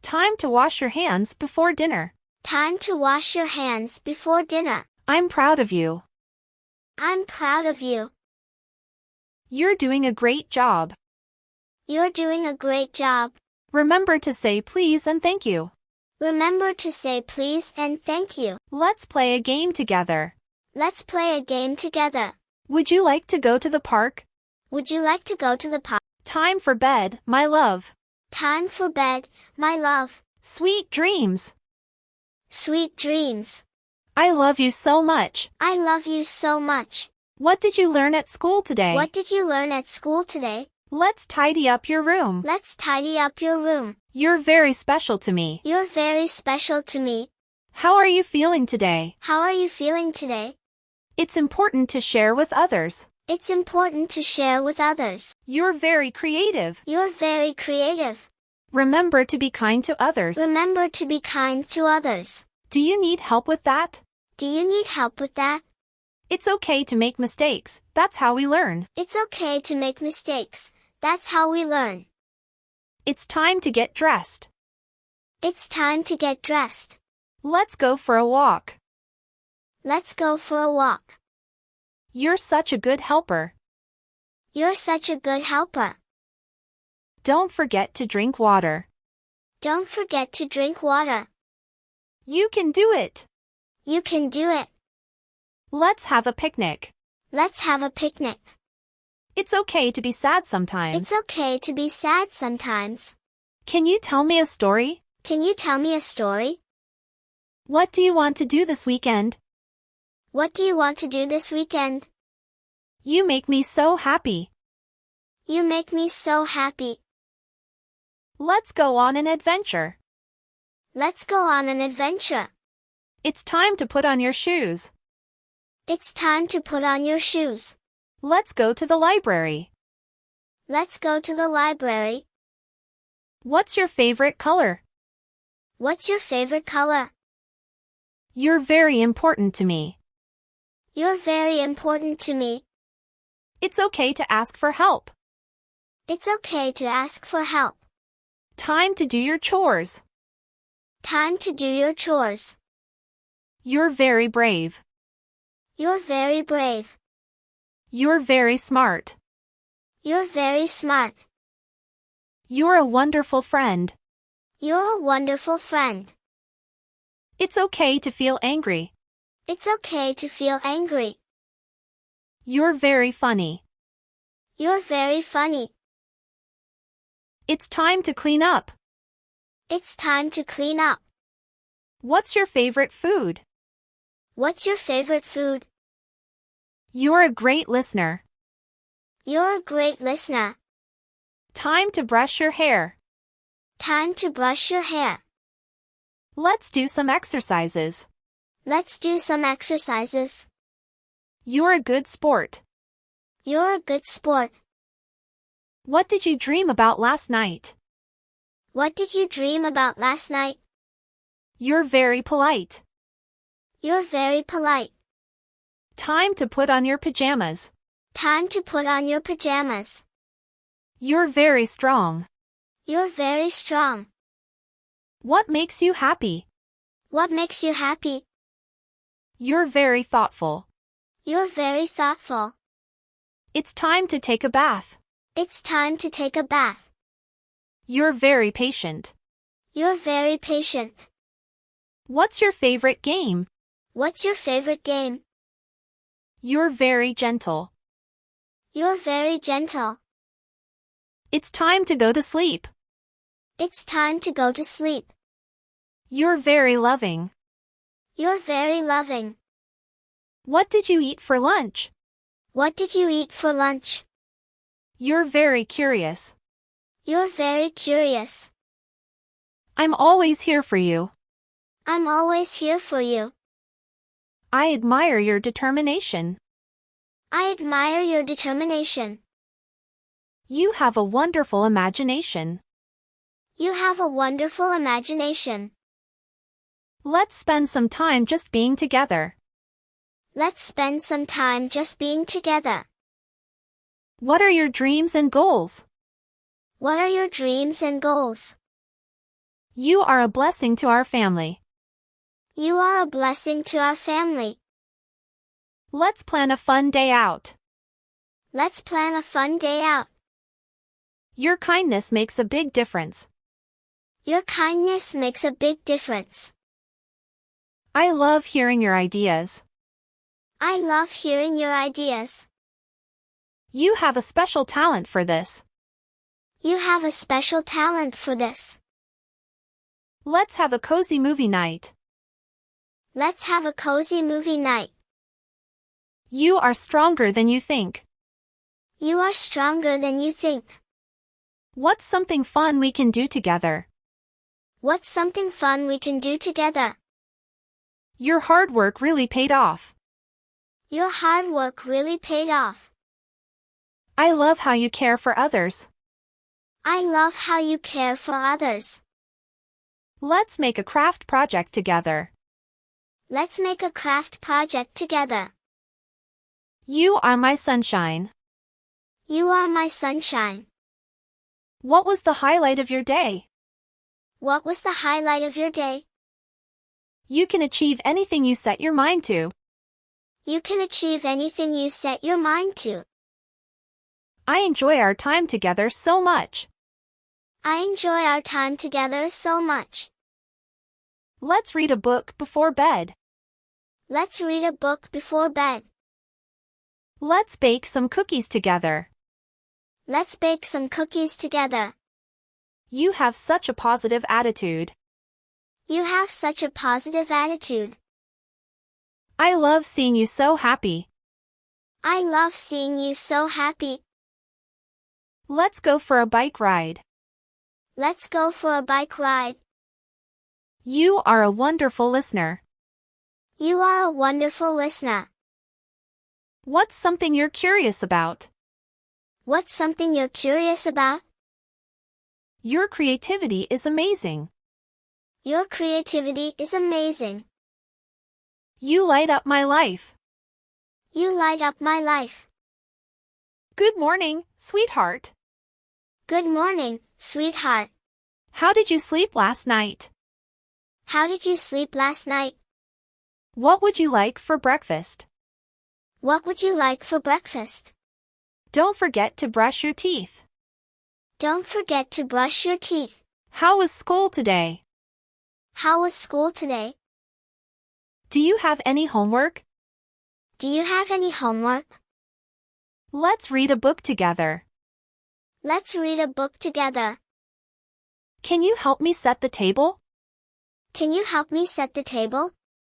Time to wash your hands before dinner. Time to wash your hands before dinner. I'm proud of you. I'm proud of you. You're doing a great job. You're doing a great job. Remember to say please and thank you. Remember to say please and thank you. Let's play a game together. Let's play a game together. Would you like to go to the park? Would you like to go to the park? Time for bed, my love. Time for bed, my love. Sweet dreams. Sweet dreams. I love you so much. I love you so much. What did you learn at school today? What did you learn at school today? Let's tidy up your room. Let's tidy up your room. You're very special to me. You're very special to me. How are you feeling today? How are you feeling today? It's important to share with others. It's important to share with others. You're very creative. You're very creative. Remember to be kind to others. Remember to be kind to others. Do you need help with that? Do you need help with that? It's okay to make mistakes. That's how we learn. It's okay to make mistakes. That's how we learn. It's time to get dressed. It's time to get dressed. Let's go for a walk. Let's go for a walk. You're such a good helper. You're such a good helper. Don't forget to drink water. Don't forget to drink water. You can do it. You can do it. Let's have a picnic. Let's have a picnic. It's okay to be sad sometimes. It's okay to be sad sometimes. Can you tell me a story? Can you tell me a story? What do you want to do this weekend? What do you want to do this weekend? You make me so happy. You make me so happy. Let's go on an adventure. Let's go on an adventure. It's time to put on your shoes. It's time to put on your shoes. Let's go to the library. Let's go to the library. What's your favorite color? What's your favorite color? You're very important to me. You're very important to me. It's okay to ask for help. It's okay to ask for help. Time to do your chores. Time to do your chores. You're very brave. You're very brave. You're very smart. You're very smart. You're a wonderful friend. You're a wonderful friend. It's okay to feel angry. It's okay to feel angry. You're very funny. You're very funny. It's time to clean up. It's time to clean up. What's your favorite food? What's your favorite food? You're a great listener. You're a great listener. Time to brush your hair. Time to brush your hair. Let's do some exercises. Let's do some exercises. You're a good sport. You're a good sport. What did you dream about last night? What did you dream about last night? You're very polite. You're very polite. Time to put on your pajamas. Time to put on your pajamas. You're very strong. You're very strong. What makes you happy? What makes you happy? You're very thoughtful. You're very thoughtful. It's time to take a bath. It's time to take a bath. You're very patient. You're very patient. What's your favorite game? What's your favorite game? You're very gentle. You're very gentle. It's time to go to sleep. It's time to go to sleep. You're very loving. You're very loving. What did you eat for lunch? What did you eat for lunch? You're very curious. You're very curious. I'm always here for you. I'm always here for you. I admire your determination. I admire your determination. You have a wonderful imagination. You have a wonderful imagination. Let's spend some time just being together. Let's spend some time just being together. What are your dreams and goals? What are your dreams and goals? You are a blessing to our family. You are a blessing to our family. Let's plan a fun day out. Let's plan a fun day out. Your kindness makes a big difference. Your kindness makes a big difference. I love hearing your ideas. I love hearing your ideas. You have a special talent for this. You have a special talent for this. Let's have a cozy movie night. Let's have a cozy movie night. You are stronger than you think. You are stronger than you think. What's something fun we can do together? What's something fun we can do together? Your hard work really paid off. Your hard work really paid off. I love how you care for others. I love how you care for others. Let's make a craft project together. Let's make a craft project together. You are my sunshine. You are my sunshine. What was the highlight of your day? What was the highlight of your day? You can achieve anything you set your mind to. You can achieve anything you set your mind to. I enjoy our time together so much. I enjoy our time together so much. Let's read a book before bed. Let's read a book before bed. Let's bake some cookies together. Let's bake some cookies together. You have such a positive attitude. You have such a positive attitude. I love seeing you so happy. I love seeing you so happy. Let's go for a bike ride. Let's go for a bike ride. You are a wonderful listener. You are a wonderful listener. What's something you're curious about? What's something you're curious about? Your creativity is amazing. Your creativity is amazing. You light up my life. You light up my life. Good morning, sweetheart. Good morning, sweetheart. How did you sleep last night? How did you sleep last night? What would you like for breakfast? What would you like for breakfast? Don't forget to brush your teeth. Don't forget to brush your teeth. How was school today? How was school today? Do you have any homework? Do you have any homework? Let's read a book together. Let's read a book together. Can you help me set the table? Can you help me set the table?